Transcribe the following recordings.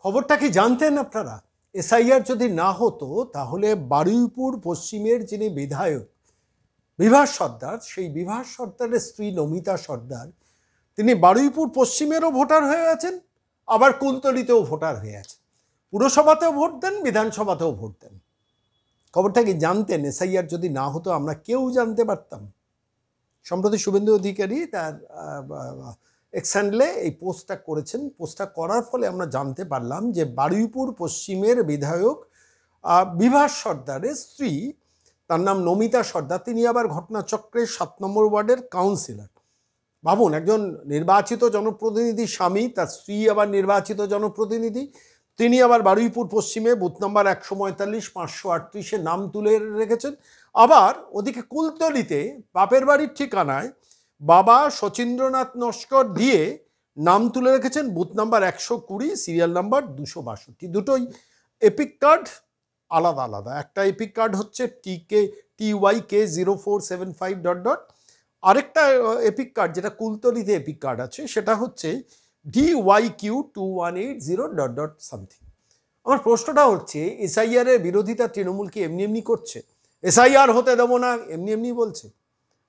খবরটা কি জানতেন আপনারা? এসআইআর যদি না হতো তাহলে বারুইপুর পশ্চিমের যিনি বিধায়ক বিভাস সর্দার, সেই বিভাস সর্দারের স্ত্রী নমিতা সর্দার, তিনি বারুইপুর পশ্চিমেরও ভোটার হয়ে আছেন, আবার কুলতলিতেও ভোটার হয়ে আছেন। পুরসভাতেও ভোট দেন, বিধানসভাতেও ভোট দেন। খবরটা কি জানতেন? এসআইআর যদি না হতো আমরা কেউ জানতে পারতাম? সম্প্রতি শুভেন্দু অধিকারী তার এক্স হ্যান্ডলে এই পোস্টটা করেছেন। পোস্টটা করার ফলে আমরা জানতে পারলাম যে বারুইপুর পশ্চিমের বিধায়ক বিভাস সর্দারের স্ত্রী, তার নাম নমিতা সর্দার, তিনি আবার ঘটনাচক্রের 7 নম্বর ওয়ার্ডের কাউন্সিলর। ভাবুন, একজন নির্বাচিত জনপ্রতিনিধি স্বামী, তার স্ত্রী আবার নির্বাচিত জনপ্রতিনিধি, তিনি আবার বারুইপুর পশ্চিমে বুথ নম্বর 145, 538-এ নাম তুলে রেখেছেন। আবার ওদিকে কুলতলিতে বাপের বাড়ির ঠিকানায় বাবা শচীন্দ্রনাথ নস্কর দিয়ে নাম তুলে রেখেছেন বুথ নাম্বার 120, সিরিয়াল নাম্বার 262। দুটোই এপিক কার্ড আলাদা আলাদা। একটা এপিক কার্ড হচ্ছে TYK0475... আরেকটা এপিক কার্ড যেটা কুলতলিতে এপিক কার্ড আছে সেটা হচ্ছে DYQ2180... সামথিং। আমার প্রশ্নটা হচ্ছে, এসআইআর এর বিরোধিতা তৃণমূল কি এমনি এমনি করছে? এসআইআর হতে দেবো না এমনি এমনি বলছে?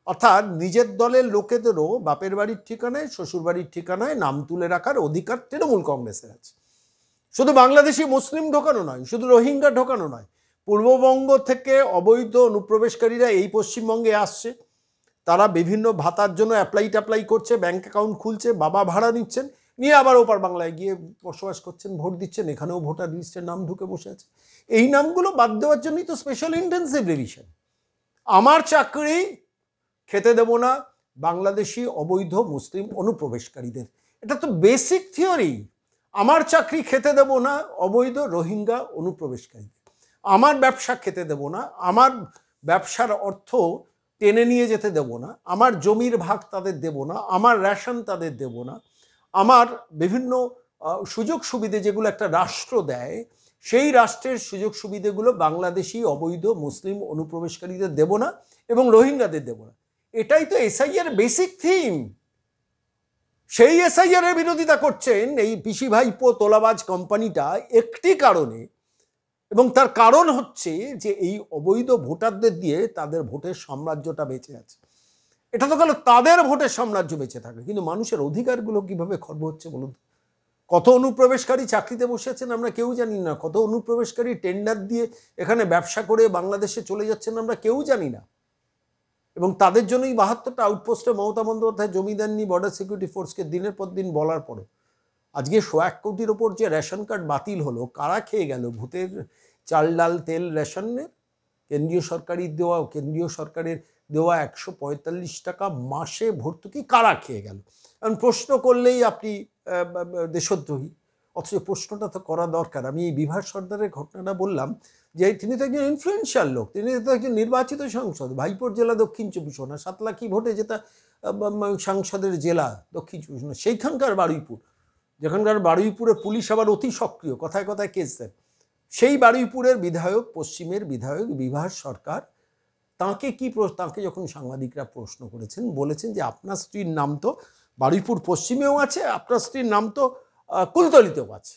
অর্থাৎ নিজের দলের লোকেদেরও বাপের বাড়ির ঠিকানায়, শ্বশুর বাড়ির ঠিকানায় নাম তুলে রাখার অধিকার তৃণমূল কংগ্রেসের আছে। শুধু বাংলাদেশি মুসলিম ঢোকানো নয়, শুধু রোহিঙ্গা ঢোকানো নয়, পূর্ববঙ্গ থেকে অবৈধ অনুপ্রবেশকারীরা এই পশ্চিমবঙ্গে আসছে, তারা বিভিন্ন ভাতার জন্য অ্যাপ্লাই করছে, ব্যাংক অ্যাকাউন্ট খুলছে, বাবা ভাড়া নিচ্ছেন, নিয়ে আবার ওপার বাংলায় গিয়ে বসবাস করছেন, ভোট দিচ্ছেন, এখানেও ভোটার লিস্টের নাম ঢুকে বসে আছে। এই নামগুলো বাদ দেওয়ার জন্যই তো স্পেশাল ইন্টেন্সিভ রিভিশন। আমার চাকরি খেতে দেব না বাংলাদেশি অবৈধ মুসলিম অনুপ্রবেশকারীদের, এটা তো বেসিক থিওরি। আমার চাকরি খেতে দেব না অবৈধ রোহিঙ্গা অনুপ্রবেশকারীদের, আমার ব্যবসা খেতে দেব না, আমার ব্যবসার অর্থ টেনে নিয়ে যেতে দেব না, আমার জমির ভাগ তাদের দেব না, আমার রেশন তাদের দেব না, আমার বিভিন্ন সুযোগ সুবিধে যেগুলো একটা রাষ্ট্র দেয় সেই রাষ্ট্রের সুযোগ সুবিধেগুলো বাংলাদেশি অবৈধ মুসলিম অনুপ্রবেশকারীদের দেব না এবং রোহিঙ্গাদের দেব না। এটাই তো এসআইআর বেসিক থিম। সেই এসআইআর এর বিরোধিতা করছেন এই পিসি ভাইপো তোলাবাজ কোম্পানিটা একটি কারণে, এবং তার কারণ হচ্ছে যে এই অবৈধ ভোটারদের দিয়ে তাদের ভোটের সাম্রাজ্যটা বেঁচে আছে। এটা তো গেল তাদের ভোটের সাম্রাজ্য বেঁচে থাকে, কিন্তু মানুষের অধিকারগুলো কিভাবে খর্ব হচ্ছে বলুন? কত অনুপ্রবেশকারী চাকরিতে বসে আছেন আমরা কেউ জানি না, কত অনুপ্রবেশকারী টেন্ডার দিয়ে এখানে ব্যবসা করে বাংলাদেশে চলে যাচ্ছেন আমরা কেউ জানি না। এবং তাদের জন্যই 72টা আউটপোস্টে মমতা বন্দ্যোপাধ্যায় জমি দেননি বর্ডার সিকিউরিটি ফোর্সকে, দিনের পর দিন বলার পরে আজকে 101 কোটির ওপর যে রেশন কার্ড বাতিল হলো, কারা খেয়ে গেল? ভূতের চাল ডাল তেল রেশনের কেন্দ্রীয় সরকারের দেওয়া 145 টাকা মাসে ভর্তুকি কারা খেয়ে গেল? কারণ প্রশ্ন করলেই আপনি দেশদ্রোহী, অথচ প্রশ্নটা তো করা দরকার। আমি এই বিভাস সর্দারের ঘটনাটা বললাম যে তিনি তো একজন ইনফ্লুয়েন্সিয়াল লোক, তিনি তো একজন নির্বাচিত সাংসদ, ভাইপোর জেলা দক্ষিণ 24 পরগনা, 7 লাখ ভোটে যেটা সাংসদের জেলা দক্ষিণ 24 পরগনা, সেইখানকার বারুইপুর, যেখানকার বারুইপুরে পুলিশ আবার অতি সক্রিয়, কথায় কথায় কেস দেন, সেই বারুইপুরের বিধায়ক, পশ্চিমের বিধায়ক বিভাস সরকার, তাঁকে যখন সাংবাদিকরা প্রশ্ন করেছেন, বলেছেন যে আপনার স্ত্রীর নাম তো বারুইপুর পশ্চিমেও আছে, আপনার স্ত্রীর নাম তো কুলতলিতেও আছে,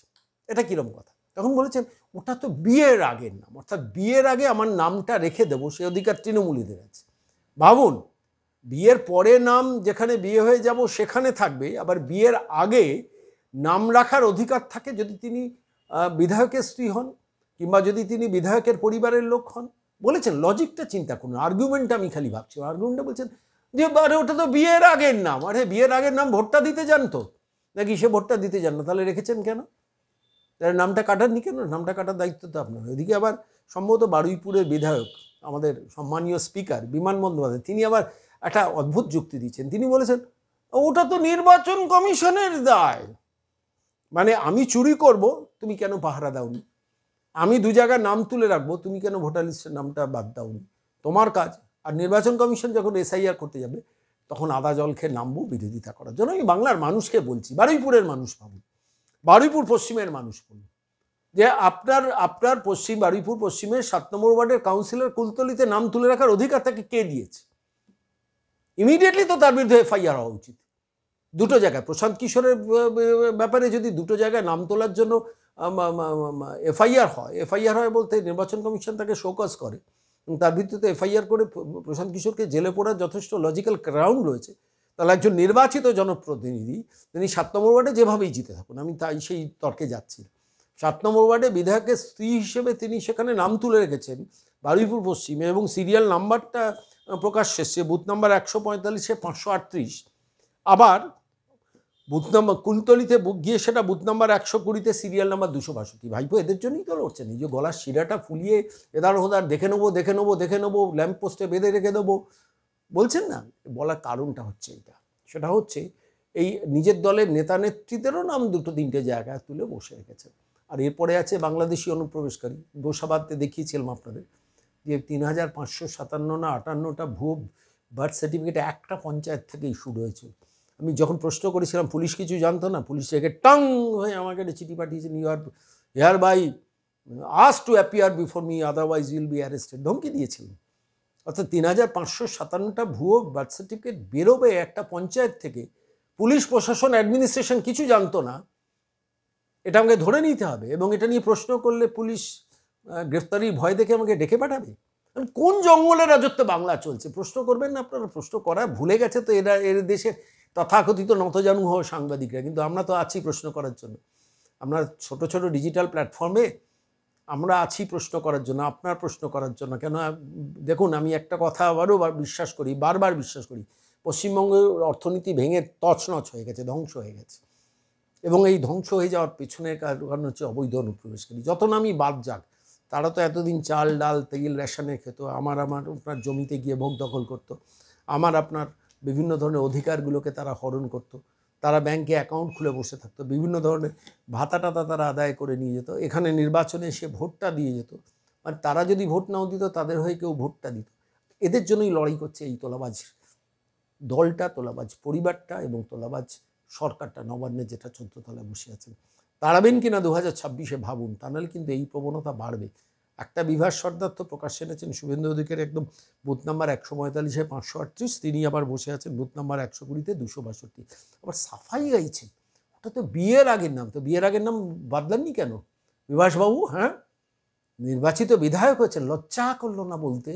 এটা কিরম কথা? তখন বলেছেন ওটা তো বিয়ের আগের নাম, অর্থাৎ বিয়ের আগে আমার নামটা রেখে দেবো সেই অধিকার তৃণমূলীদের আছে। ভাবুন, বিয়ের পরে নাম যেখানে বিয়ে হয়ে যাব সেখানে থাকবে, আবার বিয়ের আগে নাম রাখার অধিকার থাকে যদি তিনি বিধায়কের স্ত্রী হন কিংবা যদি তিনি বিধায়কের পরিবারের লোক হন। বলেছেন লজিকটা চিন্তা করুন, আর্গুমেন্ট আমি খালি ভাবছি, আর্গুমেন্টটা বলছেন যে আরে ওটা তো বিয়ের আগের নাম। আরে বিয়ের আগের নাম ভোটটা দিতে যান তো, নাকি সে ভোটটা দিতে যান না, তাহলে রেখেছেন কেন? তাহলে নামটা কাটাননি কেন? নামটা কাটার দায়িত্ব তো আপনার। এদিকে আবার সম্ভবত বারুইপুরের বিধায়ক, আমাদের সম্মানীয় স্পিকার বিমান বন্দ্যোপাধ্যায়, তিনি আবার একটা অদ্ভুত যুক্তি দিচ্ছেন। তিনি বলেছেন ওটা তো নির্বাচন কমিশনের দায়, মানে আমি চুরি করব, তুমি কেন পাহারা দাওনি? আমি 2 জায়গায় নাম তুলে রাখবো, তুমি কেন ভোটার লিস্টের নামটা বাদ দাওনি? তোমার কাজ। আর নির্বাচন কমিশন যখন এসআইআর করতে যাবে তখন আদা জল খেয়ে নামবো বিরোধিতা করার জন্য। আমি বাংলার মানুষকে বলছি, বারুইপুরের মানুষ ভাবুন, বারুইপুর পশ্চিমের মানুষ বলুন, যে আপনার বারুইপুর পশ্চিমের 7 নম্বর ওয়ার্ডের কাউন্সিলর কুলতলিতে নাম তুলে রাখার অধিকার তাকে কে দিয়েছে? ইমিডিয়েটলি তো তার বিরুদ্ধে এফআইআর হওয়া উচিত। 2টো জায়গায় প্রশান্ত কিশোরের ব্যাপারে যদি 2টো জায়গায় নাম তোলার জন্য এফআইআর হয়, এফআইআর হয় বলতে নির্বাচন কমিশন তাকে শোকজ করে এবং তার ভিত্তিতে এফআইআর করে প্রশান্ত কিশোরকে জেলে পড়ার যথেষ্ট লজিক্যাল গ্রাউন্ড রয়েছে, তাহলে একজন নির্বাচিত জনপ্রতিনিধি তিনি 7 নম্বর ওয়ার্ডে যেভাবেই জিতে থাকুন, আমি তাই সেই তর্কে যাচ্ছি। 7 নম্বর ওয়ার্ডে বিধায়কের স্ত্রী হিসেবে তিনি সেখানে নাম তুলে রেখেছেন বারুইপুর পশ্চিমে এবং সিরিয়াল নাম্বারটা প্রকাশ এসছে বুথ নাম্বার 145-এ 538, আবার বুথ নাম্বার কুলতলিতে গিয়ে সেটা বুথ নাম্বার 120-তে সিরিয়াল নাম্বার 262। ভাইপো এদের জন্যই তো লড়ছেন, এই যে গলার শিরাটা ফুলিয়ে এদার ওদার দেখে নেবো ল্যাম্প পোস্টে বেঁধে রেখে দেবো বলছেন না, বলার কারণটা হচ্ছে এটা, সেটা হচ্ছে এই নিজের দলের নেতা নেত্রীদেরও নাম 2-3টে জায়গায় তুলে বসে রেখেছেন। আর এরপরে আছে বাংলাদেশি অনুপ্রবেশকারী, গোসাবাদে দেখিয়েছিলাম আপনাদের যে 3557 না 58টা ভুয়ো বার্থ সার্টিফিকেট একটা পঞ্চায়েত থেকে ইস্যুড হয়েছে। আমি যখন প্রশ্ন করেছিলাম পুলিশ কিছু জানতো না, পুলিশ থেকে টাং হয়ে আমাকে একটা চিঠি পাঠিয়েছেন, you are hereby asked to appear before me otherwise will be arrested, ধমকি দিয়েছিলেন। অর্থাৎ 3557টা ভুয়ো বার্থ সার্টিফিকেট বেরোবে একটা পঞ্চায়েত থেকে, পুলিশ প্রশাসন অ্যাডমিনিস্ট্রেশন কিছু জানতো না, এটা আমাকে ধরে নিতে হবে এবং এটা নিয়ে প্রশ্ন করলে পুলিশ গ্রেফতারির ভয় দেখে আমাকে ডেকে পাঠাবে। কোন জঙ্গলের রাজত্বে বাংলা চলছে? প্রশ্ন করবেন না আপনারা, প্রশ্ন করা ভুলে গেছে তো এর দেশের তথাকথিত নতজানু হওয়া সাংবাদিকরা, কিন্তু আমরা তো আছি প্রশ্ন করার জন্য। আমরা ছোট ছোট ডিজিটাল প্ল্যাটফর্মে আমরা আছি প্রশ্ন করার জন্য, আপনার প্রশ্ন করার জন্য। কেন দেখুন, আমি একটা কথা আবারও বিশ্বাস করি, বারবার বিশ্বাস করি, পশ্চিমবঙ্গের অর্থনীতি ভেঙে তছনছ হয়ে গেছে, ধ্বংস হয়ে গেছে এবং এই ধ্বংস হয়ে যাওয়ার পেছনের কারণ হচ্ছে অবৈধ অনুপ্রবেশকারী। যত নামই বাদ যাক, তারা তো এতদিন চাল ডাল তেল রেশনে খেত, আমার আপনার জমিতে গিয়ে ভোগ দখল করতো, আপনার বিভিন্ন ধরনের অধিকারগুলোকে তারা হরণ করত, তারা ব্যাংকে অ্যাকাউন্ট খুলে বসে থাকতো, বিভিন্ন ধরনের ভাতা টাতা তারা আদায় করে নিয়ে যেত, এখানে নির্বাচনে এসে ভোটটা দিয়ে যেত, আর তারা যদি ভোট নাও দিত তাদের হয়ে কেউ ভোটটা দিত। এদের জন্যই লড়াই করছে এই তোলাবাজ দলটা, তোলাবাজ পরিবারটা এবং তোলাবাজ সরকারটা, নবান্নে যেটা 14 তলায় বসে আছেন। তাড়াবেন কিনা 2026-এ ভাবুন, তা নাহলে কিন্তু এই প্রবণতা বাড়বে। একটা বিভাস সর্দার তো প্রকাশ্যে এনেছেন শুভেন্দু অধিকারী একদম বুথ নাম্বার 145-এ 538, তিনি আবার বসে আছেন বুথ নাম্বার 120-তে 262, আবার সাফাই গাইছেন। ওটা তো বিয়ের আগের নাম, তো বিয়ের আগের নাম বাদলাননি কেন বিভাসবাবু? হ্যাঁ, নির্বাচিত বিধায়ক হয়েছেন, লজ্জা করলো না বলতে?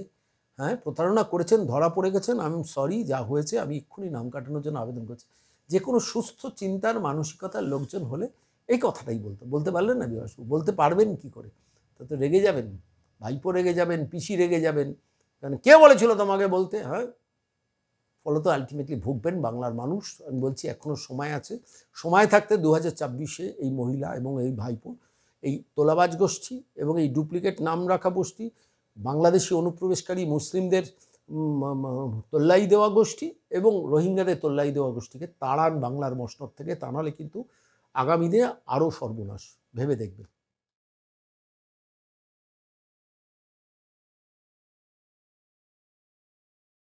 হ্যাঁ, প্রতারণা করেছেন, ধরা পড়ে গেছেন, আমি সরি, যা হয়েছে, আমি এক্ষুনি নাম কাটানোর জন্য আবেদন করছি। যে কোনো সুস্থ চিন্তার মানসিকতার লোকজন হলে এই কথাটাই বলতে পারলেন না বিভাসবাবু? বলতে পারবেন কি করে? তো রেগে যাবেন, ভাইপো রেগে যাবেন, পিসি রেগে যাবেন, কারণ কে বলেছিল তোমাকে বলতে? হ্যাঁ, ফলত আলটিমেটলি ভুগবেন বাংলার মানুষ। আমি বলছি এখনও সময় আছে, সময় থাকতে 2024-এ এই মহিলা এবং এই ভাইপো, এই তোলাবাজ গোষ্ঠী এবং এই ডুপ্লিকেট নাম রাখা গোষ্ঠী, বাংলাদেশি অনুপ্রবেশকারী মুসলিমদের তোল্লাই দেওয়া গোষ্ঠী এবং রোহিঙ্গাদের তোল্লাই দেওয়া গোষ্ঠীকে তাড়ান বাংলার মসনদ থেকে, তা নাহলে কিন্তু আগামী দিনে আরও সর্বনাশ, ভেবে দেখবেন।